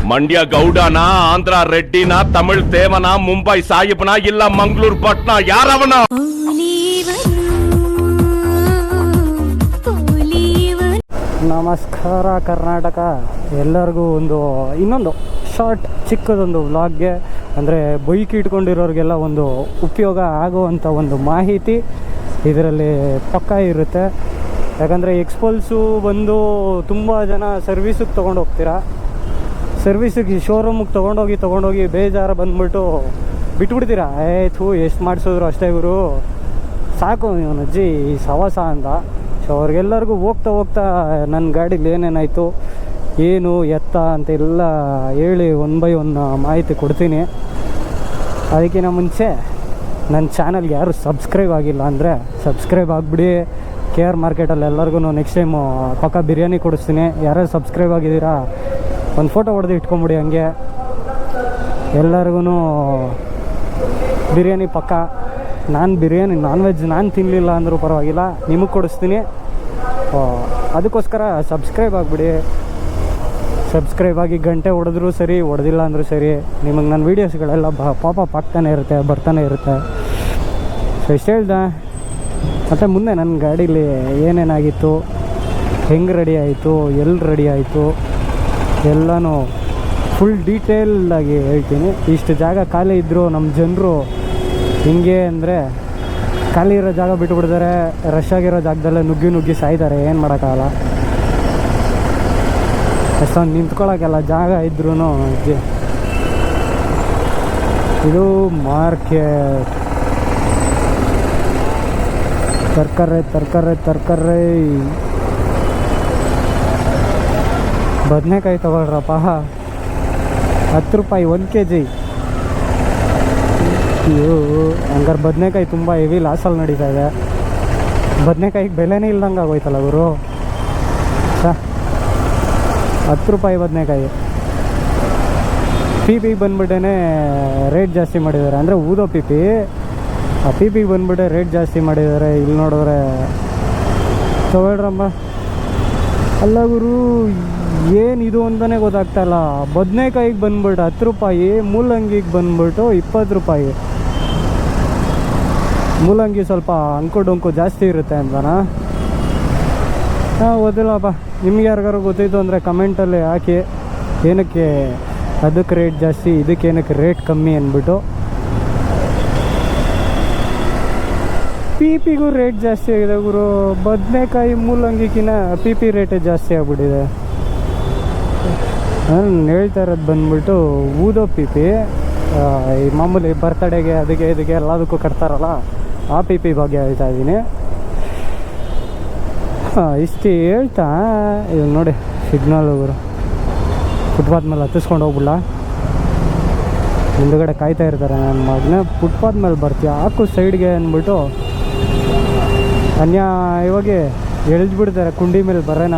ಮಂಡ್ಯ ಗೌಡನ, ಆಂಧ್ರ ರೆಡ್ಡಿನ, ತಮಿಳ್ ದೇವನ, ಮುಂಬೈ ಸಾಹಿಬ್ನ, ಇಲ್ಲ ಮಂಗಳೂರು ಭಟ್ನ, ಯಾರವನ? ನಮಸ್ಕಾರ ಕರ್ನಾಟಕ. ಎಲ್ಲರಿಗೂ ಇನ್ನೊಂದು ಶಾರ್ಟ್ ಚಿಕ್ಕದೊಂದು ವ್ಲಾಗ್ಗೆ, ಅಂದರೆ ಬೈಕ್ ಇಟ್ಕೊಂಡಿರೋರಿಗೆಲ್ಲ ಒಂದು ಉಪಯೋಗ ಆಗುವಂಥ ಒಂದು ಮಾಹಿತಿ ಇದರಲ್ಲಿ ಪಕ್ಕಾ ಇರುತ್ತೆ. ಯಾಕಂದರೆ ಎಕ್ಸ್ಪಲ್ಸು ಬಂದು ತುಂಬ ಜನ ಸರ್ವಿಸಿಗೆ ತೊಗೊಂಡು ಹೋಗ್ತೀರಾ. ಸರ್ವಿಸಿಗೆ ಶೋರೂಮಿಗೆ ತೊಗೊಂಡೋಗಿ ಬೇಜಾರು ಬಂದುಬಿಟ್ಟು ಬಿಟ್ಬಿಡ್ತೀರಾ. ಎಷ್ಟು ಮಾಡಿಸಿದ್ರು ಅಷ್ಟೇ ಇವರು, ಸಾಕು ಇವನು ಅಜ್ಜಿ ಈ ಸವಾಸ ಅಂತ. ಸೊ ಅವ್ರಿಗೆಲ್ಲರಿಗೂ ಹೋಗ್ತಾ ನನ್ನ ಗಾಡೀಲಿ ಏನೇನಾಯಿತು, ಏನು ಎತ್ತ ಅಂತೆಲ್ಲ ಹೇಳಿ ಒನ್ ಬೈ ಒನ್ ಮಾಹಿತಿ ಕೊಡ್ತೀನಿ. ಅದಕ್ಕಿಂತ ಮುಂಚೆ ನನ್ನ ಚಾನಲ್ಗೆ ಯಾರು ಸಬ್ಸ್ಕ್ರೈಬ್ ಆಗಿಲ್ಲ ಅಂದರೆ ಸಬ್ಸ್ಕ್ರೈಬ್ ಆಗಿಬಿಡಿ. KR ಮಾರ್ಕೆಟಲ್ಲಿ ಎಲ್ಲರಿಗೂ ನೆಕ್ಸ್ಟ್ ಟೈಮು ಪಕ್ಕ ಬಿರಿಯಾನಿ ಕೊಡಿಸ್ತೀನಿ. ಯಾರ್ಯಾರು ಸಬ್ಸ್ಕ್ರೈಬ್ ಆಗಿದ್ದೀರಾ ಒಂದು ಫೋಟೋ ಹೊಡೆದು ಇಟ್ಕೊಂಬಿಡಿ. ಹಂಗೆ ಎಲ್ಲರಿಗೂ ಬಿರಿಯಾನಿ ಪಕ್ಕ. ಬಿರಿಯಾನಿ ನಾನ್ ವೆಜ್ ತಿನ್ನಲಿಲ್ಲ ಅಂದರೂ ಪರವಾಗಿಲ್ಲ, ನಿಮಗೆ ಕೊಡಿಸ್ತೀನಿ. ಅದಕ್ಕೋಸ್ಕರ ಸಬ್ಸ್ಕ್ರೈಬ್ ಆಗಿಬಿಡಿ. ಸಬ್ಸ್ಕ್ರೈಬ್ ಆಗಿ ಗಂಟೆ ಹೊಡೆದ್ರೂ ಸರಿ, ಹೊಡೆದಿಲ್ಲ ಅಂದರೂ ಸರಿ, ನಿಮಗೆ ನನ್ನ ವೀಡಿಯೋಸ್ಗಳೆಲ್ಲ ಪಾಪಪ್ ಆಗ್ತಾನೆ ಇರುತ್ತೆ, ಬರ್ತಾನೆ ಇರುತ್ತೆ. ಸೊ ಇಷ್ಟು ಹೇಳ್ದೆ. ಮತ್ತು ಮುಂದೆ ನನ್ನ ಗಾಡೀಲಿ ಏನೇನಾಗಿತ್ತು, ಹೆಂಗೆ ರೆಡಿ ಆಯಿತು, ಎಲ್ಲಿ ರೆಡಿ ಆಯಿತು ಎಲ್ಲನೂ ಫುಲ್ ಡೀಟೇಲಾಗಿ ಹೇಳ್ತೀನಿ. ಇಷ್ಟು ಜಾಗ ಖಾಲಿ ಇದ್ದರೂ ನಮ್ಮ ಜನರು ಹಿಂಗೆ ಅಂದರೆ ಖಾಲಿ ಇರೋ ಜಾಗ ಬಿಟ್ಟುಬಿಡ್ತಾರೆ, ರಶ್ ಆಗಿರೋ ಜಾಗದಲ್ಲೇ ನುಗ್ಗಿ ಸಾಯ್ತಾರೆ. ಏನು ಮಾಡೋಕ್ಕಾಗಲ್ಲ, ಅಷ್ಟೊಂದು ನಿಂತ್ಕೊಳ್ಳೋಕ್ಕೆಲ್ಲ ಜಾಗ ಇದ್ರೂ. ಇದು ಮಾರ್ಕೆಟ್. ತರಕಾರಿ ಬದನೆಕಾಯಿ ತಗೊಳ್ರಪ್ಪ, 10 ರೂಪಾಯಿ 1 kg. ಹಂಗಾರೆ ಬದನೆಕಾಯಿ ತುಂಬ ಹೆವಿ ಲಾಸಲ್ಲಿ ನಡೀತಾ ಇದೆ. ಬದನೆಕಾಯಿಗೆ ಬೆಲೆನೇ ಇಲ್ದಂಗೆ ಆಗೋಯ್ತಲ್ಲ ಗುರು. 10 ರೂಪಾಯಿ ಬದನೆಕಾಯಿ. ಪಿಗೆ ಬಂದ್ಬಿಟ್ಟೇ ರೇಟ್ ಜಾಸ್ತಿ ಮಾಡಿದ್ದಾರೆ, ಅಂದರೆ ಊದೋ ಪಿಗೆ ಬಂದ್ಬಿಟ್ಟೆ ರೇಟ್ ಜಾಸ್ತಿ ಮಾಡಿದ್ದಾರೆ. ಇಲ್ಲಿ ನೋಡಿದ್ರೆ ತಗೊಳ್ರಮ್ಮ. ಅಲ್ಲ ಗುರು, ಏನಿದು ಅಂತಲೇ ಗೊತ್ತಾಗ್ತಾಯಿಲ್ಲ. ಬದನೆಕಾಯಿಗೆ ಬಂದ್ಬಿಟ್ಟು 10 ರೂಪಾಯಿ, ಮೂಲಂಗಿಗೆ ಬಂದ್ಬಿಟ್ಟು 20 ರೂಪಾಯಿ. ಮೂಲಂಗಿ ಸ್ವಲ್ಪ ಅಂಕು ಡೊಂಕು ಜಾಸ್ತಿ ಇರುತ್ತೆ ಅಂತನಾ? ಗೊತ್ತಿಲ್ಲಪ್ಪ. ನಿಮ್ಗೆ ಯಾರಿಗಾರು ಗೊತ್ತಿತ್ತು ಅಂದರೆ ಕಮೆಂಟಲ್ಲಿ ಹಾಕಿ, ಏನಕ್ಕೆ ಅದಕ್ಕೆ ರೇಟ್ ಜಾಸ್ತಿ, ಇದಕ್ಕೆ ಏನಕ್ಕೆ ರೇಟ್ ಕಮ್ಮಿ ಅಂದ್ಬಿಟ್ಟು. ಪಿಗೂ ರೇಟ್ ಜಾಸ್ತಿ ಆಗಿದೆ ಗುರು. ಬದನೆಕಾಯಿ ಮೂಲಂಗಿಕಿನ ಪಿ ರೇಟೇ ಜಾಸ್ತಿ ಆಗಿಬಿಟ್ಟಿದೆ. ನಾನು ಹೇಳ್ತಾ ಇರೋದು ಬಂದ್ಬಿಟ್ಟು ಊದೋ ಪಿ, ಈ ಮಾಮೂಲಿ ಬರ್ತಡೆಗೆ ಅದಕ್ಕೆ ಇದಕ್ಕೆ ಎಲ್ಲದಕ್ಕೂ ಕಟ್ತಾರಲ್ಲ, ಆ ಪಿ ಬಗ್ಗೆ ಹೇಳ್ತಾ ಇದ್ದೀನಿ. ಇಷ್ಟು ಹೇಳ್ತಾ ಇದು ನೋಡಿ ಸಿಗ್ನಲ್ ಗುರು. ಫುಟ್ಪಾತ್ ಮೇಲೆ ಹತ್ತಿಸ್ಕೊಂಡು ಹೋಗ್ಬಿಡ್ಲ, ಮುಂದುಗಡೆ ಕಾಯ್ತಾ ಇರ್ತಾರೆ. ನನ್ನ ಮಗನೇ ಫುಟ್ಪಾತ್ ಮೇಲೆ ಬರ್ತೀಯ ಹಾಕು ಸೈಡ್ಗೆ ಅಂದ್ಬಿಟ್ಟು ಇವಾಗ ಎಳ್ದ್ಬಿಡ್ತಾರೆ. ಕುಂಡಿ ಮೇಲೆ ಬರೋಣ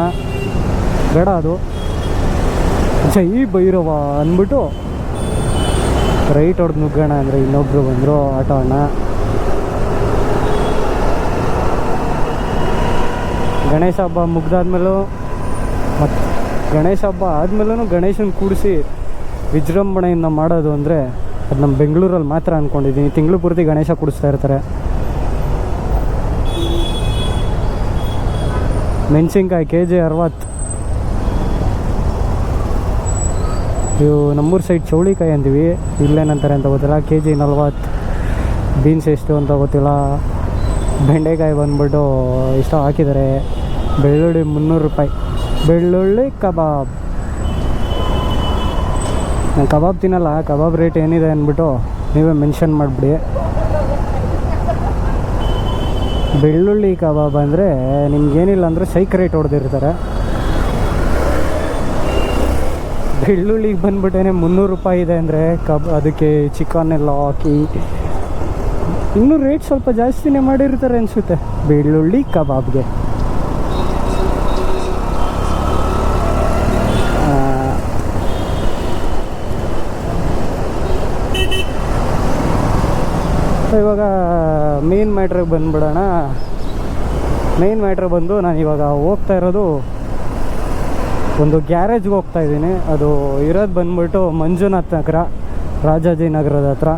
ಬೇಡ, ಅದು ಜೈ ಭೈರವ ಅಂದ್ಬಿಟ್ಟು ರೈಟ್ ಹೊಡೆದು ನುಗ್ಗೋಣ ಅಂದರೆ ಇನ್ನೊಬ್ರು ಬಂದರು ಆಟೋ ಅಣ್ಣ. ಗಣೇಶ ಹಬ್ಬ ಮುಗ್ದಾದ್ಮೇಲೂ ಮತ್ತು ಗಣೇಶ ಹಬ್ಬ ಆದಮೇಲೂ ಗಣೇಶನ ಕೂಡಿಸಿ ವಿಜೃಂಭಣೆಯಿಂದ ಮಾಡೋದು ಅಂದರೆ ಅದು ನಮ್ಮ ಬೆಂಗಳೂರಲ್ಲಿ ಮಾತ್ರ ಅಂದ್ಕೊಂಡಿದ್ದೀನಿ. ತಿಂಗಳು ಪೂರ್ತಿ ಗಣೇಶ ಕೂಡಿಸ್ತಾ ಇರ್ತಾರೆ. ಮೆಣಸಿನ್ಕಾಯಿ kg 60. ಇವು ನಮ್ಮೂರು ಸೈಡ್ ಚೌಳಿಕಾಯಿ ಅಂತೀವಿ, ಇಲ್ಲೇನಂತಾರೆ ಅಂತ ಗೊತ್ತಿಲ್ಲ. kg 40. ಬೀನ್ಸ್ ಎಷ್ಟು ಅಂತ ಗೊತ್ತಿಲ್ಲ. ಬೆಂಡೆಕಾಯಿ ಬಂದ್ಬಿಟ್ಟು ಇಷ್ಟು ಹಾಕಿದ್ದಾರೆ. ಬೆಳ್ಳುಳ್ಳಿ 300 ರೂಪಾಯಿ. ಬೆಳ್ಳುಳ್ಳಿ ಕಬಾಬ್. ನಾನು ಕಬಾಬ್ ತಿನ್ನಲ್ಲ, ಕಬಾಬ್ ರೇಟ್ ಏನಿದೆ ಅಂದ್ಬಿಟ್ಟು ನೀವೇ ಮೆನ್ಷನ್ ಮಾಡಿಬಿಡಿ. ಬೆಳ್ಳುಳ್ಳಿ ಕಬಾಬ್ ಅಂದರೆ ನಿಮ್ಗೇನಿಲ್ಲ ಅಂದರೆ ಸೈಕ್ ರೇಟ್ ಹೊಡೆದಿರ್ತಾರೆ. ಬೆಳ್ಳುಳ್ಳಿಗೆ ಬಂದ್ಬಿಟ್ಟೇ 300 ರೂಪಾಯಿ ಇದೆ ಅಂದರೆ ಅದಕ್ಕೆ ಚಿಕನ್ ಎಲ್ಲ ಹಾಕಿ ಇನ್ನೂ ರೇಟ್ ಸ್ವಲ್ಪ ಜಾಸ್ತಿನೇ ಮಾಡಿರ್ತಾರೆ ಅನಿಸುತ್ತೆ ಬೆಳ್ಳುಳ್ಳಿ ಕಬಾಬ್ಗೆ. ಇವಾಗ ಮೇನ್ ಮ್ಯಾಟ್ರಿಗೆ ಬಂದುಬಿಡೋಣ. ಮೇನ್ ಮ್ಯಾಟ್ರ್ ಬಂದು ನಾನು ಇವಾಗ ಹೋಗ್ತಾ ಇರೋದು ಒಂದು ಗ್ಯಾರೇಜ್ಗೆ ಹೋಗ್ತಾ ಇದ್ದೀನಿ. ಅದು ಇರೋದು ಬಂದ್ಬಿಟ್ಟು ಮಂಜುನಾಥ್ ನಗರ, ರಾಜಾಜಿನಗರದ ಹತ್ರ.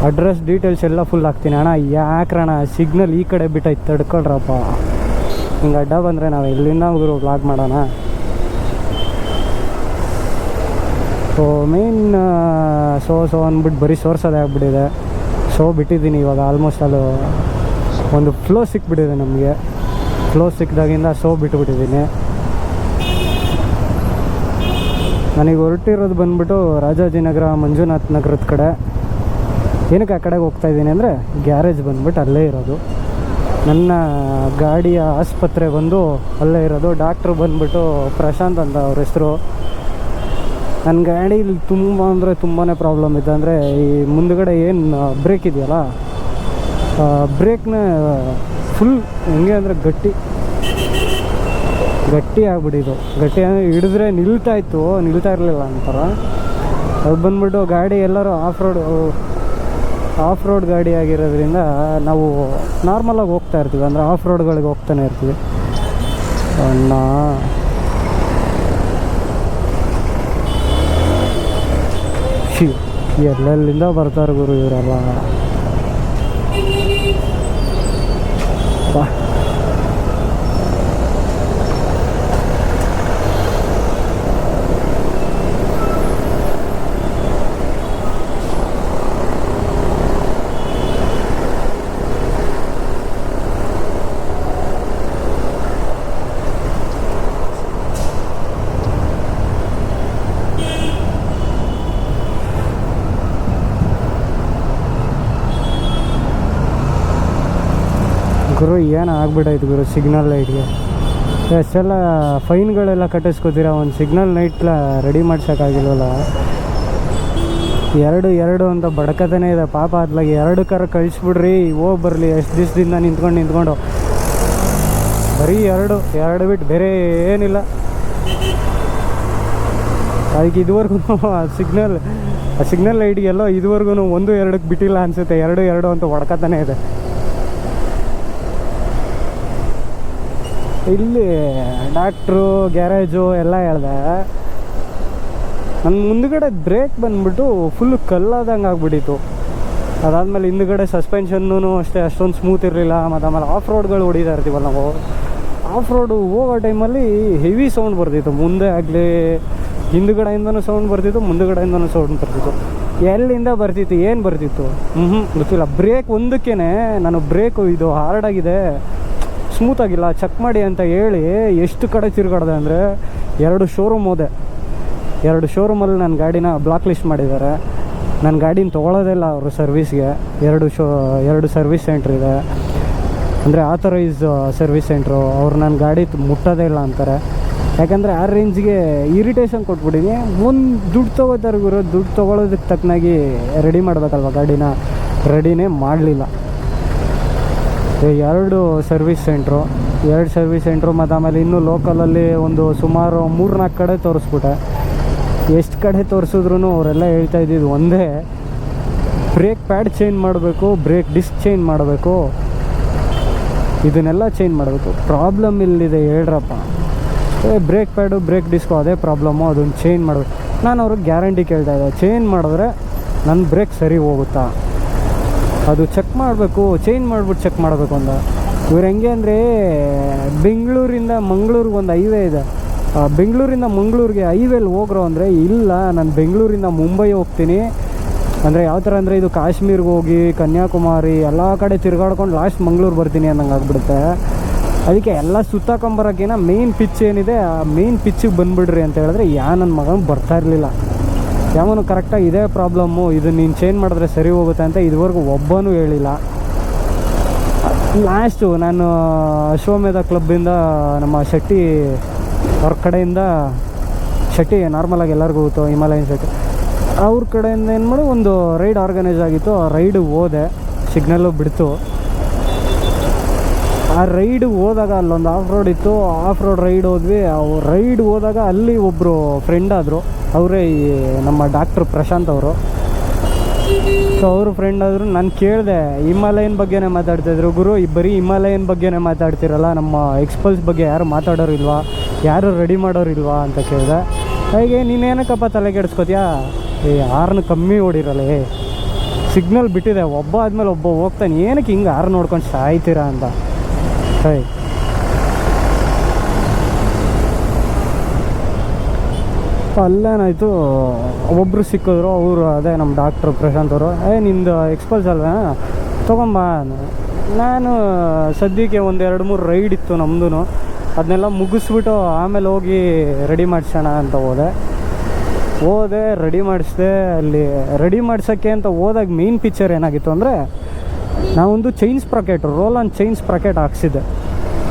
ಅಡ್ರೆಸ್ ಡೀಟೇಲ್ಸ್ ಎಲ್ಲ ಫುಲ್ ಹಾಕ್ತೀನಿ. ಅಣ್ಣ ಯಾಕ್ರಣ ಸಿಗ್ನಲ್ ಈ ಕಡೆ ಬಿಟ್ಟೈತೆ ತಡ್ಕೊಳ್ರಪ್ಪ, ಹಿಂಗೆ ಅಡ್ಡ ಬಂದರೆ ನಾವು ಎಲ್ಲಿಂದ ವ್ಲಾಗ್ ಮಾಡೋಣ. ಸೊ ಮೇನ್ ಸೊ ಅಂದ್ಬಿಟ್ಟು ಬರೀ ಸೋರ್ಸೋದೇ ಆಗ್ಬಿಟ್ಟಿದೆ. ಬಿಟ್ಟಿದ್ದೀನಿ ಇವಾಗ. ಆಲ್ಮೋಸ್ಟ್ ಅದು ಒಂದು ಫ್ಲೋ ಸಿಕ್ಬಿಟ್ಟಿದೆ ನಮಗೆ. ಫ್ಲೋ ಸಿಕ್ಕಿದಾಗಿಂದ ಬಿಟ್ಟುಬಿಟ್ಟಿದ್ದೀನಿ. ನನಗೆ ಹೊರಟಿರೋದು ಬಂದ್ಬಿಟ್ಟು ರಾಜಾಜಿನಗರ ಮಂಜುನಾಥ್ ನಗರದ ಕಡೆ. ಏನಕ್ಕೆ ಆ ಕಡೆಗೆ ಹೋಗ್ತಾ ಇದ್ದೀನಿ ಅಂದರೆ ಗ್ಯಾರೇಜ್ ಬಂದ್ಬಿಟ್ಟು ಅಲ್ಲೇ ಇರೋದು. ನನ್ನ ಗಾಡಿಯ ಆಸ್ಪತ್ರೆ ಬಂದು ಅಲ್ಲೇ ಇರೋದು. ಡಾಕ್ಟ್ರು ಬಂದ್ಬಿಟ್ಟು ಪ್ರಶಾಂತ್ ಅಂತ ಅವ್ರ ಹೆಸರು. ನನ್ನ ಗಾಡೀಲಿ ತುಂಬ ಅಂದರೆ ತುಂಬಾ ಪ್ರಾಬ್ಲಮ್ ಇದೆ. ಅಂದರೆ ಈ ಮುಂದುಗಡೆ ಏನು ಬ್ರೇಕ್ ಇದೆಯಲ್ಲ, ಬ್ರೇಕ್ನ ಫುಲ್ ಹೆಂಗೆ ಅಂದರೆ ಗಟ್ಟಿ ಆಗ್ಬಿಟ್ಟಿದ್ದು. ಗಟ್ಟಿ ಅಂದರೆ ಹಿಡಿದ್ರೆ ನಿಲ್ತಾ ಇರಲಿಲ್ಲ ಅಂತಾರ. ಅದು ಬಂದ್ಬಿಟ್ಟು ಗಾಡಿ ಎಲ್ಲರೂ ಆಫ್ ರೋಡ್ ಗಾಡಿ ಆಗಿರೋದ್ರಿಂದ ನಾವು ನಾರ್ಮಲಾಗಿ ಹೋಗ್ತಾ ಇರ್ತೀವಿ. ಅಂದರೆ ಆಫ್ ರೋಡ್ಗಳಿಗೆ ಹೋಗ್ತಾನೆ ಇರ್ತೀವಿ. ಅಣ್ಣ ಎಲ್ಲೆಲ್ಲಿಂದ ಬರ್ತಾರೆ ಗುರು ಇವರೆಲ್ಲ. ಗುರು ಏನು ಆಗ್ಬಿಟ್ಟೈತೆ ಗುರು ಸಿಗ್ನಲ್ ಲೈಟ್ಗೆ. ಎಷ್ಟೆಲ್ಲ ಫೈನ್ಗಳೆಲ್ಲ ಕಟ್ಟಿಸ್ಕೋತೀರ, ಒಂದು ಸಿಗ್ನಲ್ ಲೈಟ್ಲ ರೆಡಿ ಮಾಡ್ಸೋಕ್ಕಾಗಿಲ್ವಲ್ಲ. ಎರಡು ಅಂತ ಬಡ್ಕತಾನೆ ಇದೆ ಪಾಪ. ಅದ್ಲಾಗ 2 ಕಾರ ಕಳಿಸ್ಬಿಡ್ರಿ, ಹೋಗಿ ಬರಲಿ. ಎಷ್ಟು ದಿವಸದಿಂದ ನಿಂತ್ಕೊಂಡು ಬರೀ ಎರಡು ಬಿಟ್ಟು ಬೇರೆ ಏನಿಲ್ಲ. ಅದಕ್ಕೆ ಇದುವರೆಗೂ ಸಿಗ್ನಲ್ ಲೈಟ್ಗೆಲ್ಲೋ ಇದುವರೆಗೂ 1-2ಕ್ಕೆ ಬಿಟ್ಟಿಲ್ಲ ಅನಿಸುತ್ತೆ. 2 ಅಂತ ಹೊಡ್ಕತಾನೆ ಇದೆ. ಇಲ್ಲಿ ಡಾಕ್ಟ್ರು ಗ್ಯಾರೇಜು ಎಲ್ಲ ಹೇಳ್ದೆ. ನನ್ನ ಮುಂದುಗಡೆ ಬ್ರೇಕ್ ಬಂದ್ಬಿಟ್ಟು ಫುಲ್ಲು ಕಲ್ಲಾದಂಗೆ ಆಗ್ಬಿಟ್ಟಿತ್ತು. ಅದಾದಮೇಲೆ ಹಿಂದುಗಡೆ ಸಸ್ಪೆನ್ಷನ್ನೂ ಅಷ್ಟೇ ಅಷ್ಟೊಂದು ಸ್ಮೂತ್ ಇರಲಿಲ್ಲ. ಮತ್ತು ಆಮೇಲೆ ಆಫ್ ರೋಡ್ಗಳು ಹೊಡಿತಾ ಇರ್ತೀವಲ್ಲ ನಾವು. ಆಫ್ ರೋಡು ಹೋಗೋ ಟೈಮಲ್ಲಿ ಹೆವಿ ಸೌಂಡ್ ಬರ್ತಿತ್ತು. ಮುಂದೆ ಆಗಲಿ ಹಿಂದುಗಡೆಯಿಂದನೂ ಸೌಂಡ್ ಬರ್ತಿತ್ತು, ಮುಂದುಗಡೆಯಿಂದನೂ ಸೌಂಡ್ ಬರ್ತಿತ್ತು. ಎಲ್ಲಿಂದ ಬರ್ತಿತ್ತು, ಏನು ಬರ್ತಿತ್ತು ಗೊತ್ತಿಲ್ಲ. ಬ್ರೇಕ್ ಒಂದಕ್ಕೇ ನಾನು ಬ್ರೇಕು ಇದು ಹಾರ್ಡಾಗಿದೆ, ಸ್ಮೂತಾಗಿಲ್ಲ, ಚೆಕ್ ಮಾಡಿ ಅಂತ ಹೇಳಿ ಎಷ್ಟು ಕಡೆ ತಿರುಗಾಡಿದೆ ಅಂದರೆ 2 ಶೋರೂಮ್ ಹೋದೆ. 2 ಶೋರೂಮಲ್ಲಿ ನನ್ನ ಗಾಡಿನ ಬ್ಲಾಕ್ ಲಿಸ್ಟ್ ಮಾಡಿದ್ದಾರೆ. ನನ್ನ ಗಾಡಿನ ತೊಗೊಳ್ಳೋದೇ ಇಲ್ಲ ಅವರು ಸರ್ವಿಸ್ಗೆ. 2 ಸರ್ವಿಸ್ ಸೆಂಟ್ರ್ ಇದೆ, ಅಂದರೆ ಆಥರೈಸ್ ಸರ್ವಿಸ್ ಸೆಂಟ್ರು. ಅವ್ರು ನನ್ನ ಗಾಡಿ ಮುಟ್ಟೋದೇ ಇಲ್ಲ ಅಂತಾರೆ. ಯಾಕಂದರೆ ಆ ರೇಂಜ್ಗೆ ಇರಿಟೇಷನ್ ಕೊಟ್ಬಿಟ್ಟಿನಿ. ದುಡ್ಡು ತೊಗೋತಾರೆ ಗುರು. ದುಡ್ಡು ತೊಗೊಳೋದಕ್ಕೆ ತಕ್ಕನಾಗಿ ರೆಡಿ ಮಾಡಬೇಕಲ್ವ ಗಾಡಿನ, ರೆಡಿನೇ ಮಾಡಲಿಲ್ಲ. 2 ಸರ್ವಿಸ್ ಸೆಂಟ್ರು ಮತ್ತು ಆಮೇಲೆ ಇನ್ನೂ ಲೋಕಲಲ್ಲಿ ಒಂದು ಸುಮಾರು 3-4 ಕಡೆ ತೋರಿಸ್ಬಿಟ್ಟೆ. ಎಷ್ಟು ಕಡೆ ತೋರಿಸಿದ್ರು ಅವರೆಲ್ಲ ಹೇಳ್ತಾ ಇದ್ದಿದ್ದು ಒಂದೇ, ಬ್ರೇಕ್ ಪ್ಯಾಡ್ ಚೇಂಜ್ ಮಾಡಬೇಕು, ಬ್ರೇಕ್ ಡಿಸ್ಕ್ ಚೇಂಜ್ ಮಾಡಬೇಕು, ಇದನ್ನೆಲ್ಲ ಚೇಂಜ್ ಮಾಡಬೇಕು. ಪ್ರಾಬ್ಲಮ್ ಇಲ್ಲಿದೆ ಹೇಳ್ರಪ್ಪ. ಬ್ರೇಕ್ ಪ್ಯಾಡು ಬ್ರೇಕ್ ಡಿಸ್ಕು ಅದೇ ಪ್ರಾಬ್ಲಮ್ಮು, ಅದನ್ನು ಚೇಂಜ್ ಮಾಡಬೇಕು. ನಾನು ಅವ್ರಿಗೆ ಗ್ಯಾರಂಟಿ ಕೇಳ್ತಾಯಿದ್ದೆ, ಚೇಂಜ್ ಮಾಡಿದ್ರೆ ನನ್ನ ಬ್ರೇಕ್ ಸರಿ ಹೋಗುತ್ತಾ, ಅದು ಚೆಕ್ ಮಾಡಬೇಕು, ಚೇಂಜ್ ಮಾಡಿಬಿಟ್ಟು ಚೆಕ್ ಮಾಡಬೇಕು ಅಂತ. ಇವ್ರು ಹೆಂಗೆ ಅಂದರೆ ಬೆಂಗಳೂರಿಂದ ಮಂಗಳೂರಿಗೆ ಒಂದು ಹೈವೇ ಇದೆ, ಬೆಂಗಳೂರಿಂದ ಮಂಗಳೂರಿಗೆ ಹೈವೇಲಿ ಹೋಗ್ರೋ ಅಂದರೆ ಇಲ್ಲ, ನಾನು ಬೆಂಗಳೂರಿಂದ ಮುಂಬೈ ಹೋಗ್ತೀನಿ. ಅಂದರೆ ಯಾವ ಥರ ಅಂದರೆ ಇದು ಕಾಶ್ಮೀರ್ಗೆ ಹೋಗಿ ಕನ್ಯಾಕುಮಾರಿ ಎಲ್ಲ ಕಡೆ ತಿರುಗಾಡ್ಕೊಂಡು ಲಾಸ್ಟ್ ಮಂಗಳೂರು ಬರ್ತೀನಿ ಅನ್ನಂಗೆ ಆಗ್ಬಿಡುತ್ತೆ. ಅದಕ್ಕೆ ಎಲ್ಲ ಸುತ್ತಾಕೊಂಬರೋಕ್ಕಿಂತ ಮೇನ್ ಪಿಚ್ ಏನಿದೆ ಆ ಮೇನ್ ಪಿಚ್ಚಿಗೆ ಬಂದುಬಿಡ್ರಿ ಅಂತ ಹೇಳಿದ್ರೆ ನನ್ನ ಮಗನ ಬರ್ತಾ ಇರಲಿಲ್ಲ. ಯಾವನು ಕರೆಕ್ಟಾಗಿ ಇದೇ ಪ್ರಾಬ್ಲಮ್ಮು, ಇದು ನೀನು ಚೇಂಜ್ ಮಾಡಿದ್ರೆ ಸರಿ ಹೋಗುತ್ತೆ ಅಂತ ಇದುವರೆಗೂ ಒಬ್ಬನೂ ಹೇಳಿಲ್ಲ. ಲಾಸ್ಟು ನಾನು ಅಶ್ವಮೇಧ ಕ್ಲಬ್ಬಿಂದ ನಮ್ಮ ಶೆಟ್ಟಿ ಅವ್ರ ಕಡೆಯಿಂದ, ಶೆಟ್ಟಿ ನಾರ್ಮಲಾಗಿ ಎಲ್ಲರಿಗೂ ಗೊತ್ತು, ಹಿಮಾಲಯನ್ ಶೆಟ್ಟಿ ಅವ್ರ ಕಡೆಯಿಂದ ಏನು ಮಾಡಿ ಒಂದು ರೈಡ್ ಆರ್ಗನೈಸ್ ಆಗಿತ್ತು. ಆ ರೈಡಿಗೆ ಹೋದೆ, ಸಿಗ್ನಲ್ಲು ಬಿಡ್ತು. ಆ ರೈಡ್ ಹೋದಾಗ ಅಲ್ಲೊಂದು ಆಫ್ ರೋಡ್ ಇತ್ತು, ಆಫ್ ರೋಡ್ ರೈಡ್ ಹೋದ್ವಿ. ರೈಡ್ ಹೋದಾಗ ಅಲ್ಲಿ ಒಬ್ಬರು ಫ್ರೆಂಡ್ ಆದರು, ಅವರೇ ಈ ನಮ್ಮ ಡಾಕ್ಟ್ರ್ ಪ್ರಶಾಂತ್ ಅವರು. ಸೊ ಅವರು ಫ್ರೆಂಡ್ ಆದರು. ನಾನು ಕೇಳಿದೆ, ಹಿಮಾಲಯನ್ ಬಗ್ಗೆನೇ ಮಾತಾಡ್ತಾಯಿದ್ರು. ಗುರು ಬರೀ ಹಿಮಾಲಯನ್ ಬಗ್ಗೆನೇ ಮಾತಾಡ್ತಿರಲ್ಲ, ನಮ್ಮ ಎಕ್ಸ್ಪಲ್ಸ್ ಬಗ್ಗೆ ಯಾರು ಮಾತಾಡೋರು ಇಲ್ವಾ, ಯಾರು ರೆಡಿ ಮಾಡೋರಿಲ್ವಾ ಅಂತ ಕೇಳಿದೆ. ಹಾಗೆ ನೀನೇನಕ್ಕಪ್ಪ ತಲೆ ಕೆಡಿಸ್ಕೋತೀಯಾ, ಹಾರ್ನ್ ಕಮ್ಮಿ ಹೊಡಿರಲ್ಲ, ಸಿಗ್ನಲ್ ಬಿಟ್ಟಿದೆ, ಒಬ್ಬ ಆದಮೇಲೆ ಒಬ್ಬ ಹೋಗ್ತಾನೆ, ಏನಕ್ಕೆ ಹಿಂಗೆ ಹಾರ್ನ್ ನೋಡ್ಕೊಂಡು ಸಾಯ್ತೀರಾ ಅಂತ. ಹೈ ಅಲ್ಲೇನಾಯಿತು, ಒಬ್ಬರು ಸಿಕ್ಕಿದ್ರು, ಅವರು ಅದೇ ನಮ್ಮ ಡಾಕ್ಟ್ರು ಪ್ರಶಾಂತ್ ಅವರು, ನಿಮ್ಮದು ಎಕ್ಸ್ಪಲ್ಸ್ ಅಲ್ವಾ ತೊಗೊಂಬ. ನಾನು ಸದ್ಯಕ್ಕೆ ಒಂದು 2-3 ರೈಡ್ ಇತ್ತು ನಮ್ಮದು, ಅದನ್ನೆಲ್ಲ ಮುಗಿಸ್ಬಿಟ್ಟು ಆಮೇಲೆ ಹೋಗಿ ರೆಡಿ ಮಾಡಿಸೋಣ ಅಂತ ಹೋದೆ ರೆಡಿ ಮಾಡಿಸಿದೆ. ಅಲ್ಲಿ ರೆಡಿ ಮಾಡ್ಸೋಕ್ಕೆ ಅಂತ ಹೋದಾಗ ಮೇನ್ ಪಿಕ್ಚರ್ ಏನಾಗಿತ್ತು ಅಂದರೆ, ನಾವೊಂದು chain sprocket, roll on chain sprocket ಹಾಕ್ಸಿದ್ದೆ.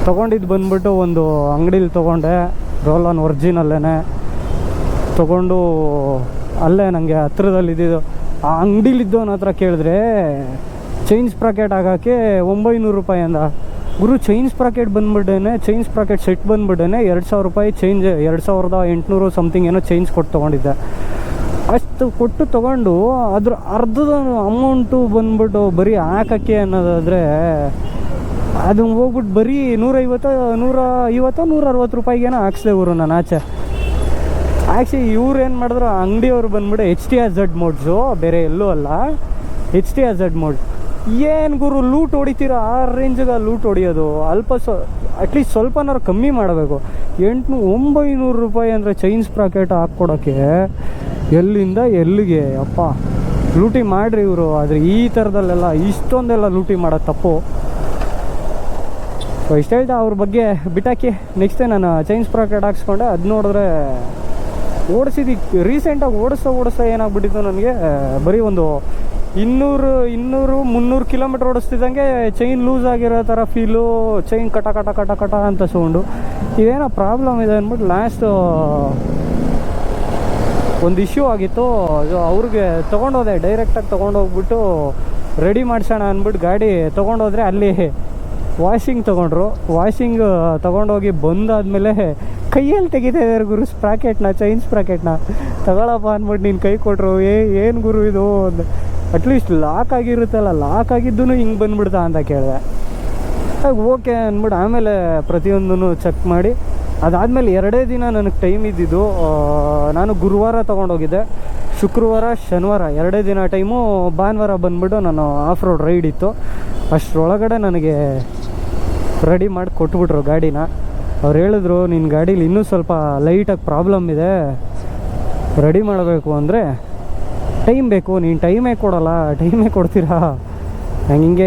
ತೊಗೊಂಡಿದ್ದು ಬಂದ್ಬಿಟ್ಟು ಒಂದು ಅಂಗಡೀಲಿ ತೊಗೊಂಡೆ, ರೋಲ್ ಆನ್ ಒರಿಜಿನಲ್ಲೇ ತೊಗೊಂಡು ಅಲ್ಲೇ ನನಗೆ ಹತ್ರದಲ್ಲಿದ್ದು ಆ ಅಂಗಡೀಲಿದ್ದವನ ಹತ್ರ ಕೇಳಿದ್ರೆ ಚೈನ್ ಸ್ಪ್ರಾಕೆಟ್ ಹಾಕೋಕ್ಕೆ 900 ರೂಪಾಯಿ ಅಂದ. ಗುರು ಚೈನ್ ಸ್ಪ್ರಾಕೆಟ್ ಬಂದ್ಬಿಟ್ಟೇನೆ, ಚೈನ್ ಸ್ಪ್ರಾಕೆಟ್ ಸೆಟ್ ಬಂದ್ಬಿಟ್ಟೇನೆ 2000 ರೂಪಾಯಿ ಚೇಂಜ್, 2800 ಸಮಥಿಂಗ್ ಏನೋ ಚೇಂಜ್ ಕೊಟ್ಟು ತೊಗೊಂಡಿದ್ದೆ. ಅಷ್ಟು ಕೊಟ್ಟು ತೊಗೊಂಡು ಅದ್ರ ಅರ್ಧದ ಅಮೌಂಟು ಬಂದ್ಬಿಟ್ಟು ಬರೀ ಹಾಕೋಕ್ಕೆ ಅನ್ನೋದಾದರೆ ಅದು ಹೋಗ್ಬಿಟ್ಟು ಬರೀ 150-160 ರೂಪಾಯಿಗೇನೋ ಹಾಕ್ಸಿದೆ ಇವರು. ನಾನು ಆಚೆ ಆ್ಯಕ್ಚುಲಿ ಇವ್ರು ಏನು ಮಾಡಿದ್ರು, ಅಂಗಡಿಯವ್ರು ಬಂದ್ಬಿಟ್ಟು HTZ ಮೋಡ್ಸು, ಬೇರೆ ಎಲ್ಲೂ ಅಲ್ಲ, HTZ ಮೋಡ್. ಏನು ಗುರು ಲೂಟ್ ಹೊಡಿತೀರ, ಆ ರೇಂಜಿಗೆ ಲೂಟ್ ಹೊಡಿಯೋದು, ಅಟ್ಲೀಸ್ಟ್ ಸ್ವಲ್ಪನಾರು ಕಮ್ಮಿ ಮಾಡಬೇಕು. 900 ರೂಪಾಯಿ ಅಂದರೆ ಚೈನ್ ಸ್ಪ್ರಾಕೆಟ್ ಹಾಕ್ಕೊಡೋಕ್ಕೆ ಎಲ್ಲಿಂದ ಎಲ್ಲಿಗೆ ಅಪ್ಪ. ಲೂಟಿ ಮಾಡಿರಿ ಇವರು, ಆದರೆ ಈ ಥರದಲ್ಲೆಲ್ಲ ಇಷ್ಟೊಂದೆಲ್ಲ ಲೂಟಿ ಮಾಡೋದು ತಪ್ಪು. ಸೊ ಇಷ್ಟು ಹೇಳ್ತಾ ಅವ್ರ ಬಗ್ಗೆ ಬಿಟ್ಟಾಕಿ ನೆಕ್ಸ್ಟೇ ನಾನು ಚೈನ್ ಸ್ಪ್ರಾಕೆಟ್ ಹಾಕ್ಸ್ಕೊಂಡೆ. ಅದು ನೋಡಿದ್ರೆ ರೀಸೆಂಟಾಗಿ ಓಡಿಸ್ತಾ ಏನಾಗ್ಬಿಟ್ಟಿತ್ತು ನನಗೆ, ಬರೀ ಒಂದು 200-300 ಕಿಲೋಮೀಟ್ರ್ ಓಡಿಸ್ತಿದ್ದಂಗೆ ಚೈನ್ ಲೂಸ್ ಆಗಿರೋ ಥರ ಫೀಲು, ಚೈನ್ ಕಟ ಅಂತ ಸೌಂಡು. ಇದೇನೋ ಪ್ರಾಬ್ಲಮ್ ಇದೆ ಅಂದ್ಬಿಟ್ಟು ಲಾಸ್ಟು ಒಂದು ಇಶ್ಯೂ ಆಗಿತ್ತು. ಅವ್ರಿಗೆ ತೊಗೊಂಡೋದೆ, ಡೈರೆಕ್ಟಾಗಿ ತೊಗೊಂಡೋಗ್ಬಿಟ್ಟು ರೆಡಿ ಮಾಡಿಸೋಣ ಅಂದ್ಬಿಟ್ಟು ಗಾಡಿ ತೊಗೊಂಡೋದ್ರೆ ಅಲ್ಲಿ ವಾಷಿಂಗ್ ತೊಗೊಂಡ್ರು. ವಾಷಿಂಗ್ ತೊಗೊಂಡೋಗಿ ಬಂದಾದಮೇಲೆ ಕೈಯಲ್ಲಿ ತೆಗಿತಾ ಇದ್ದಾರೆ ಗುರು ಸ್ಪ್ರಾಕೆಟ್ನ, ಚೈನ್ ಸ್ಪ್ರಾಕೆಟ್ನ. ತಗೊಳಪ್ಪ ಅಂದ್ಬಿಟ್ಟು ನೀನು ಕೈ ಕೊಟ್ಟರು, ಏನು ಗುರು ಇದು, ಅಟ್ಲೀಸ್ಟ್ ಲಾಕ್ ಆಗಿರುತ್ತಲ್ಲ, ಲಾಕ್ ಆಗಿದ್ದೂ ಹಿಂಗೆ ಬಂದ್ಬಿಡ್ತಾ ಅಂತ ಕೇಳಿದೆ. ಓಕೆ ಅಂದ್ಬಿಟ್ಟು ಆಮೇಲೆ ಪ್ರತಿಯೊಂದೂ ಚೆಕ್ ಮಾಡಿ, ಅದಾದಮೇಲೆ 2 ದಿನ ನನಗೆ ಟೈಮ್ ಇದ್ದಿದ್ದು. ನಾನು ಗುರುವಾರ ತೊಗೊಂಡೋಗಿದ್ದೆ, ಶುಕ್ರವಾರ ಶನಿವಾರ 2 ದಿನ ಟೈಮು. ಭಾನುವಾರ ಬಂದ್ಬಿಟ್ಟು ನಾನು ಆಫ್ ರೋಡ್ ರೈಡ್ ಇತ್ತು. ಅಷ್ಟರೊಳಗಡೆ ನನಗೆ ರೆಡಿ ಮಾಡಿ ಕೊಟ್ಬಿಟ್ರು ಗಾಡಿನ. ಅವ್ರು ಹೇಳಿದ್ರು, ನಿನ್ನ ಗಾಡೀಲಿ ಇನ್ನೂ ಸ್ವಲ್ಪ ಲೈಟಾಗಿ ಪ್ರಾಬ್ಲಮ್ ಇದೆ, ರೆಡಿ ಮಾಡಬೇಕು ಅಂದರೆ ಟೈಮ್ ಬೇಕು, ನೀನು ಟೈಮೇ ಕೊಡೋಲ್ಲ, ಟೈಮೇ ಕೊಡ್ತೀರಾ ಹಿಂಗೆ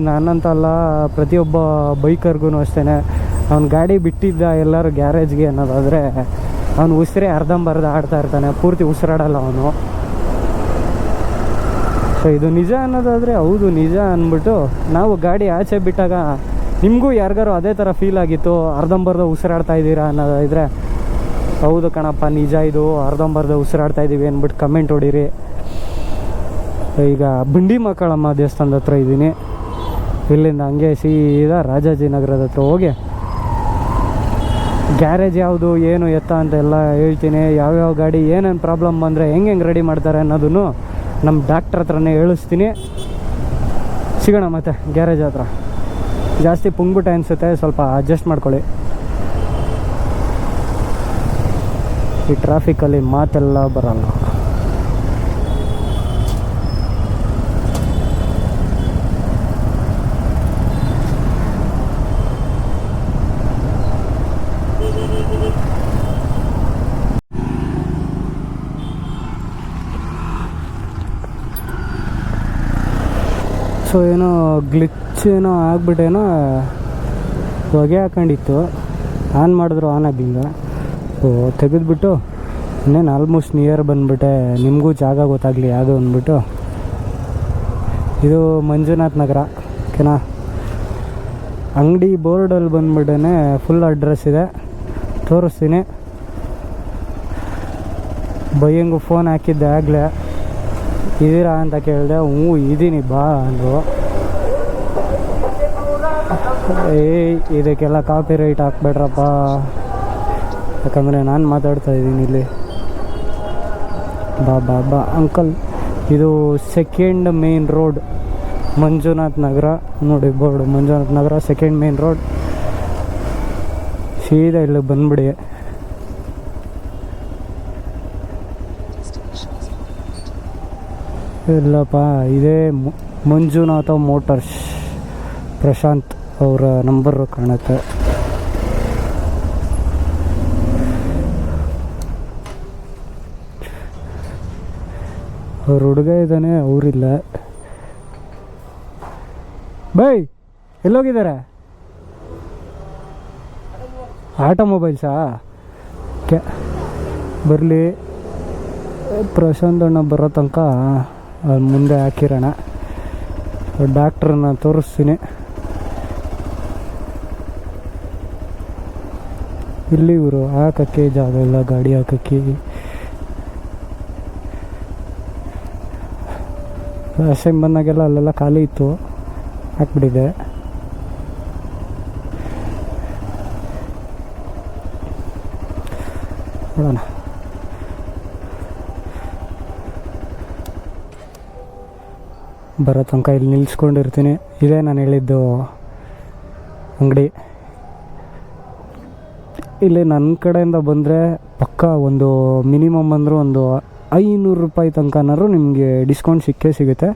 ನಾನಂತಲ್ಲ, ಪ್ರತಿಯೊಬ್ಬ ಬೈಕರ್ಗೂ ಅಷ್ಟೇ. ಅವ್ನು ಗಾಡಿ ಬಿಟ್ಟಿದ್ದ ಎಲ್ಲರೂ ಗ್ಯಾರೇಜ್ಗೆ ಅನ್ನೋದಾದರೆ ಅವನು ಉಸಿರೇ ಅರ್ಧಂಬರ್ಧ ಆಡ್ತಾ ಇರ್ತಾನೆ, ಪೂರ್ತಿ ಉಸಿರಾಡಲ್ಲ ಅವನು. ಸೊ ಇದು ನಿಜ ಅನ್ನೋದಾದರೆ ಹೌದು ನಿಜ ಅಂದ್ಬಿಟ್ಟು ನಾವು ಗಾಡಿ ಆಚೆ ಬಿಟ್ಟಾಗ ನಿಮಗೂ ಯಾರಿಗಾರು ಅದೇ ಥರ ಫೀಲ್ ಆಗಿತ್ತು, ಅರ್ಧಂಬರ್ಧ ಉಸಿರಾಡ್ತಾ ಇದ್ದೀರಾ ಅನ್ನೋದಿದ್ರೆ ಹೌದು ಕಣಪ್ಪ ನಿಜ, ಇದು ಅರ್ಧಂಬರ್ಧ ಉಸಿರಾಡ್ತಾ ಇದ್ದೀವಿ ಅಂದ್ಬಿಟ್ಟು ಕಮೆಂಟ್ ಹೊಡೀರಿ. ಈಗ ಬಂಡಿ ಮಕ್ಕಳಮ್ಮ ದೇವಸ್ಥಾನದ ಹತ್ರ ಇದ್ದೀನಿ. ಇಲ್ಲಿಂದ ಹಂಗೆ ಸೀದಾ ರಾಜಾಜಿನಗರದ ಹತ್ರ ಹೋಗಿ ಗ್ಯಾರೇಜ್ ಯಾವುದು ಏನು ಎತ್ತ ಅಂತ ಎಲ್ಲ ಹೇಳ್ತೀನಿ. ಯಾವ್ಯಾವ ಗಾಡಿ ಏನೇನು ಪ್ರಾಬ್ಲಮ್ ಬಂದರೆ ಹೆಂಗೆ ರೆಡಿ ಮಾಡ್ತಾರೆ ಅನ್ನೋದನ್ನು ನಮ್ಮ ಡಾಕ್ಟ್ರ್ ಹತ್ರನೇ ಹೇಳಿಸ್ತೀನಿ. ಸಿಗೋಣ ಮತ್ತೆ ಗ್ಯಾರೇಜ್ ಹತ್ರ. ಜಾಸ್ತಿ ಪುಂಗ್ಬಿಟ್ಟ ಅನಿಸುತ್ತೆ, ಸ್ವಲ್ಪ ಅಡ್ಜಸ್ಟ್ ಮಾಡ್ಕೊಳ್ಳಿ. ಈ ಟ್ರಾಫಿಕಲ್ಲಿ ಮಾತೆಲ್ಲ ಬರಲ್ಲ. ಸೊ ಏನೋ ಗ್ಲಿಚ್ ಏನೋ ಆಗ್ಬಿಟ್ಟೇನೋ ಹೊಗೆ ಹಾಕೊಂಡಿತ್ತು, ಆನ್ ಮಾಡಿದ್ರು ಆನ್ ಆಗಿಲ್ಲ. ಸೊ ತೆಗೆದ್ಬಿಟ್ಟು ಇನ್ನೇನು ಆಲ್ಮೋಸ್ಟ್ ನಿಯರ್ ಬಂದುಬಿಟ್ಟೆ, ನಿಮಗೂ ಜಾಗ ಗೊತ್ತಾಗಲಿ ಯಾವುದು ಅಂದ್ಬಿಟ್ಟು. ಇದು ಮಂಜುನಾಥ್ ನಗರ ಓಕೆನಾ. ಅಂಗಡಿ ಬೋರ್ಡಲ್ಲಿ ಬಂದುಬಿಟ್ಟೇ ಫುಲ್ ಅಡ್ರೆಸ್ ಇದೆ, ತೋರಿಸ್ತೀನಿ. ಬೈಯಂಗೂ ಫೋನ್ ಹಾಕಿದ್ದೆ ಆಗಲೇ, ಇದ್ದೀರಾ ಅಂತ ಕೇಳಿದೆ. ಹ್ಞೂ ಇದ್ದೀನಿ ಬಾ ಅಂದರು. ಇದಕ್ಕೆಲ್ಲ ಕಾಪಿ ರೈಟ್ ಹಾಕ್ಬೇಡ್ರಪ್ಪ, ಯಾಕಂದರೆ ನಾನು ಮಾತಾಡ್ತಾ ಇದ್ದೀನಿ ಇಲ್ಲಿ. ಬಾ ಅಂಕಲ್, ಇದು ಸೆಕೆಂಡ್ ಮೇನ್ ರೋಡ್ ಮಂಜುನಾಥ್ ನಗರ. ನೋಡಿ ಬೋರ್ಡು, ಮಂಜುನಾಥ್ ನಗರ ಸೆಕೆಂಡ್ ಮೇನ್ ರೋಡ್. ಸೀದಾ ಇಲ್ಲಿ ಬಂದ್ಬಿಡಿ. ಇಲ್ಲಪ್ಪ, ಇದೇ ಮಂಜುನಾಥ ಮೋಟರ್ಸ್, ಪ್ರಶಾಂತ್ ಅವರ ನಂಬರು ಕಾಣುತ್ತೆ. ಅವ್ರ ಹುಡುಗ ಇದ್ದಾನೆ, ಅವರಿಲ್ಲ. ಬೈ ಎಲ್ಲೋಗಿದ್ದಾರೆ? ಆಟೋಮೊಬೈಲ್ಸಾ? ಓಕೆ, ಬರಲಿ. ಪ್ರಶಾಂತ್ ಅಣ್ಣ ಬರೋ ತನಕ ಅಲ್ಲಿ ಮುಂದೆ ಹಾಕಿರೋಣ. ಡಾಕ್ಟ್ರನ್ನ ತೋರಿಸ್ತೀನಿ. ಇಲ್ಲಿ ಇವರು ಹಾಕಕ್ಕೆ ಜಾಗ ಇಲ್ಲ, ಗಾಡಿ ಹಾಕಕ್ಕೆ. ಲಾಸ್ಟ್ ಟೈಮ್ ಬಂದಾಗೆಲ್ಲ ಅಲ್ಲೆಲ್ಲ ಖಾಲಿ ಇತ್ತು, ಹಾಕ್ಬಿಟ್ಟಿದೆ. ನೋಡೋಣ. ಬರೋ ತನಕ ಇಲ್ಲಿ ನಿಲ್ಲಿಸ್ಕೊಂಡಿರ್ತೀನಿ. ಇದೇ ನಾನು ಹೇಳಿದ್ದು ಅಂಗಡಿ. ಇಲ್ಲಿ ನನ್ನ ಕಡೆಯಿಂದ ಬಂದರೆ ಪಕ್ಕ ಒಂದು ಮಿನಿಮಮ್ ಅಂದರೂ ಒಂದು 500 ರೂಪಾಯಿ ತನಕನಾದ್ರು ನಿಮಗೆ ಡಿಸ್ಕೌಂಟ್ ಸಿಗುತ್ತೆ.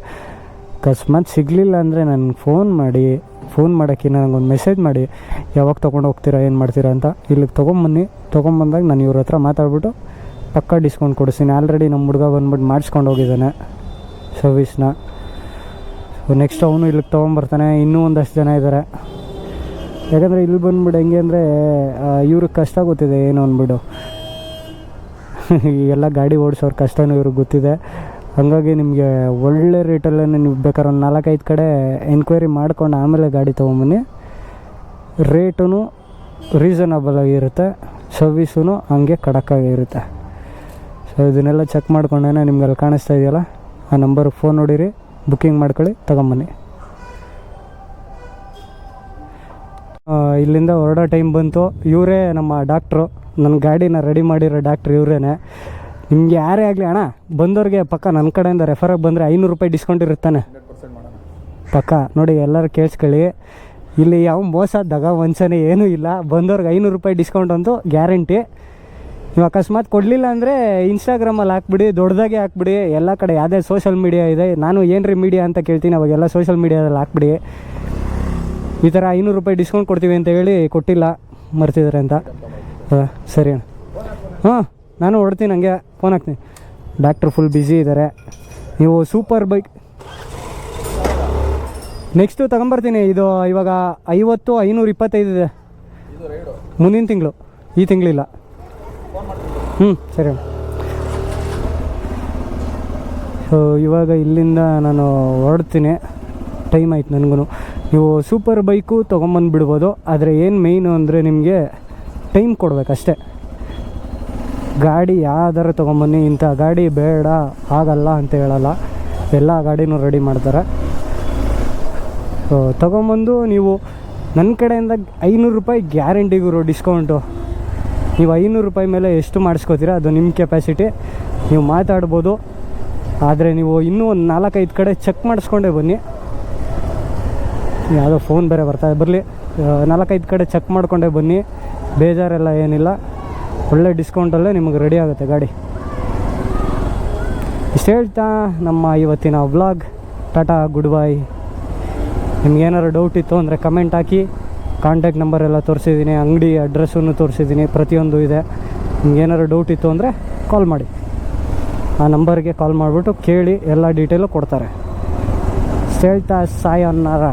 ಅಕಸ್ಮಾತ್ ಸಿಗಲಿಲ್ಲ ಅಂದರೆ ನನಗೆ ಫೋನ್ ಮಾಡೋಕ್ಕೆ ನನಗೊಂದು ಮೆಸೇಜ್ ಮಾಡಿ, ಯಾವಾಗ ತೊಗೊಂಡು ಹೋಗ್ತೀರಾ, ಏನು ಮಾಡ್ತೀರಾ ಅಂತ. ಇಲ್ಲಿಗೆ ತೊಗೊಂಬಂದಾಗ ನಾನು ಇವ್ರ ಹತ್ರ ಮಾತಾಡ್ಬಿಟ್ಟು ಪಕ್ಕ ಡಿಸ್ಕೌಂಟ್ ಕೊಡಿಸ್ತೀನಿ. ಆಲ್ರೆಡಿ ನಮ್ಮ ಹುಡುಗ ಬಂದ್ಬಿಟ್ಟು ಮಾಡಿಸ್ಕೊಂಡು ಹೋಗಿದ್ದಾನೆ ಸರ್ವಿಸ್ನ. ನೆಕ್ಸ್ಟ್ ಅವನು ಇಲ್ಲಿಗೆ ತೊಗೊಂಬರ್ತಾನೆ. ಇನ್ನೂ ಒಂದಷ್ಟು ಜನ ಇದ್ದಾರೆ. ಯಾಕಂದರೆ ಇಲ್ಲಿ ಬಂದ್ಬಿಟ್ಟು ಹೆಂಗೆ ಅಂದರೆ ಇವ್ರಿಗೆ ಕಷ್ಟ ಗೊತ್ತಿದೆ ಏನು ಅಂದ್ಬಿಟ್ಟು. ಎಲ್ಲ ಗಾಡಿ ಓಡಿಸೋರು ಕಷ್ಟನೂ ಇವ್ರಿಗೆ ಗೊತ್ತಿದೆ. ಹಾಗಾಗಿ ನಿಮಗೆ ಒಳ್ಳೆ ರೇಟಲ್ಲೇ ನೀವು ಬೇಕಾದ್ರೆ ಒಂದು 4-5 ಕಡೆ ಎನ್ಕ್ವೈರಿ ಮಾಡ್ಕೊಂಡು ಆಮೇಲೆ ಗಾಡಿ ತೊಗೊಂಬನ್ನಿ. ರೇಟೂ ರೀಸನಬಲ್ ಆಗಿರುತ್ತೆ, ಸರ್ವಿಸೂ ಹಂಗೆ ಖಡಕ್ಕಾಗಿರುತ್ತೆ. ಸೊ ಇದನ್ನೆಲ್ಲ ಚೆಕ್ ಮಾಡ್ಕೊಂಡೇನೆ ನಿಮ್ಗೆ ಅಲ್ಲಿ ಕಾಣಿಸ್ತಾ ಇದೆಯಲ್ಲ, ಆ ನಂಬರ್ಗೆ ಫೋನ್ ನೋಡಿರಿ, ಬುಕ್ಕಿಂಗ್ ಮಾಡ್ಕೊಳ್ಳಿ, ತೊಗೊಂಬನ್ನಿ. ಇಲ್ಲಿಂದ ಹೊರಡೋ ಟೈಮ್ ಬಂತು. ಇವರೇ ನಮ್ಮ ಡಾಕ್ಟ್ರು, ನನ್ನ ಗಾಡಿನ ರೆಡಿ ಮಾಡಿರೋ ಡಾಕ್ಟ್ರು ಇವರೇ. ನಿಮ್ಗೆ ಯಾರೇ ಆಗಲಿ ಅಣ್ಣ, ಬಂದವ್ರಿಗೆ ಪಕ್ಕ ನನ್ನ ಕಡೆಯಿಂದ ರೆಫರಾಗಿ ಬಂದರೆ 500 ರೂಪಾಯಿ ಡಿಸ್ಕೌಂಟ್ ಇರುತ್ತಾನೆ ಪಕ್ಕ. ನೋಡಿ ಎಲ್ಲರೂ ಕೇಳಿಸ್ಕೊಳ್ಳಿ, ಇಲ್ಲಿ ಯಾವ ಮೋಸ ದಗ ವಂಚನೆ ಏನೂ ಇಲ್ಲ. ಬಂದವ್ರಿಗೆ 500 ರೂಪಾಯಿ ಡಿಸ್ಕೌಂಟ್ ಅಂತೂ ಗ್ಯಾರಂಟಿ. ನೀವು ಅಕಸ್ಮಾತ್ ಕೊಡಲಿಲ್ಲ ಅಂದರೆ ಇನ್ಸ್ಟಾಗ್ರಾಮಲ್ಲಿ ಹಾಕ್ಬಿಡಿ, ದೊಡ್ಡದಾಗೆ ಹಾಕ್ಬಿಡಿ. ಎಲ್ಲ ಕಡೆ ಯಾವುದೇ ಸೋಷಲ್ ಮೀಡಿಯಾ ಇದೆ, ನಾನು ಏನ್ರಿ ಮೀಡಿಯಾ ಅಂತ ಕೇಳ್ತೀನಿ, ಅವಾಗೆಲ್ಲ ಸೋಷಲ್ ಮೀಡಿಯಾದಲ್ಲಿ ಹಾಕ್ಬಿಡಿ. ಈ ಥರ 500 ರೂಪಾಯಿ ಡಿಸ್ಕೌಂಟ್ ಕೊಡ್ತೀವಿ ಅಂತ ಹೇಳಿ ಕೊಟ್ಟಿಲ್ಲ, ಮರ್ತಿದ್ದಾರೆ ಅಂತ. ಸರಿ ಅಣ್ಣ, ಹಾಂ ನಾನು ಹೊಡ್ತೀನಿ, ಹಂಗೆ ಫೋನ್ ಹಾಕ್ತೀನಿ. ಡಾಕ್ಟ್ರು ಫುಲ್ ಬ್ಯುಸಿ ಇದ್ದಾರೆ. ನೀವು ಸೂಪರ್ ಬೈಕ್ ನೆಕ್ಸ್ಟು ತಗೊಂಬರ್ತೀನಿ. ಇದು ಇವಾಗ 525 ಇದೆ, ಮುಂದಿನ ತಿಂಗಳು, ಈ ತಿಂಗಳಿಲ್ಲ. ಸರಿ ಅಣ್ಣ. ಸೊ ಇವಾಗ ಇಲ್ಲಿಂದ ನಾನು ಹೊರಡ್ತೀನಿ, ಟೈಮ್ ಆಯ್ತು ನನಗೂ. ನೀವು ಸೂಪರ್ ಬೈಕು ತೊಗೊಂಬಂದುಬಿಡ್ಬೋದು, ಆದರೆ ಏನು ಮೇಯ್ನು ಅಂದರೆ ನಿಮಗೆ ಟೈಮ್ ಕೊಡಬೇಕಷ್ಟೇ. ಗಾಡಿ ಯಾವ್ದಾರು ತೊಗೊಂಬನ್ನಿ, ಇಂಥ ಗಾಡಿ ಬೇಡ ಆಗಲ್ಲ ಅಂತ ಹೇಳಲ್ಲ, ಎಲ್ಲ ಗಾಡಿನೂ ರೆಡಿ ಮಾಡ್ತಾರೆ. ಸೊ ತೊಗೊಂಬಂದು ನೀವು ನನ್ನ ಕಡೆಯಿಂದ 500 ರೂಪಾಯಿ ಗ್ಯಾರಂಟಿಗಿರೋ ಡಿಸ್ಕೌಂಟು. ನೀವು 500 ರೂಪಾಯಿ ಮೇಲೆ ಎಷ್ಟು ಮಾಡಿಸ್ಕೋತೀರ ಅದು ನಿಮ್ಮ ಕೆಪಾಸಿಟಿ, ನೀವು ಮಾತಾಡ್ಬೋದು. ಆದರೆ ನೀವು ಇನ್ನೂ ಒಂದು 4-5 ಕಡೆ ಚೆಕ್ ಮಾಡಿಸ್ಕೊಂಡೇ ಬನ್ನಿ. ಯಾವುದೋ ಫೋನ್ ಬೇರೆ ಬರ್ತಾಯಿದೆ, ಬರಲಿ. 4-5 ಕಡೆ ಚೆಕ್ ಮಾಡ್ಕೊಂಡೇ ಬನ್ನಿ, ಬೇಜಾರೆಲ್ಲ ಏನಿಲ್ಲ. ಒಳ್ಳೆ ಡಿಸ್ಕೌಂಟಲ್ಲೇ ನಿಮಗೆ ರೆಡಿ ಆಗುತ್ತೆ ಗಾಡಿ. ಇಷ್ಟು ಹೇಳ್ತಾ ನಮ್ಮ ಇವತ್ತಿನ ವ್ಲಾಗ್ ಟಾಟಾ, ಗುಡ್ ಬೈ. ನಿಮ್ಗೇನಾದ್ರು ಡೌಟ್ ಇತ್ತು ಅಂದರೆ ಕಮೆಂಟ್ ಹಾಕಿ. ಕಾಂಟ್ಯಾಕ್ಟ್ ನಂಬರೆಲ್ಲ ತೋರಿಸಿದ್ದೀನಿ, ಅಂಗಡಿ ಅಡ್ರೆಸ್ಸನ್ನು ತೋರಿಸಿದ್ದೀನಿ, ಪ್ರತಿಯೊಂದು ಇದೆ. ನಿಮ್ಗೇನಾದ್ರು ಡೌಟ್ ಇತ್ತು ಅಂದರೆ ಕಾಲ್ ಮಾಡಿ, ಆ ನಂಬರ್ಗೆ ಕಾಲ್ ಮಾಡಿಬಿಟ್ಟು ಕೇಳಿ, ಎಲ್ಲ ಡೀಟೇಲು ಕೊಡ್ತಾರೆ. ಹೇಳ್ತಾ ಸಾಯನ್ನಾರ.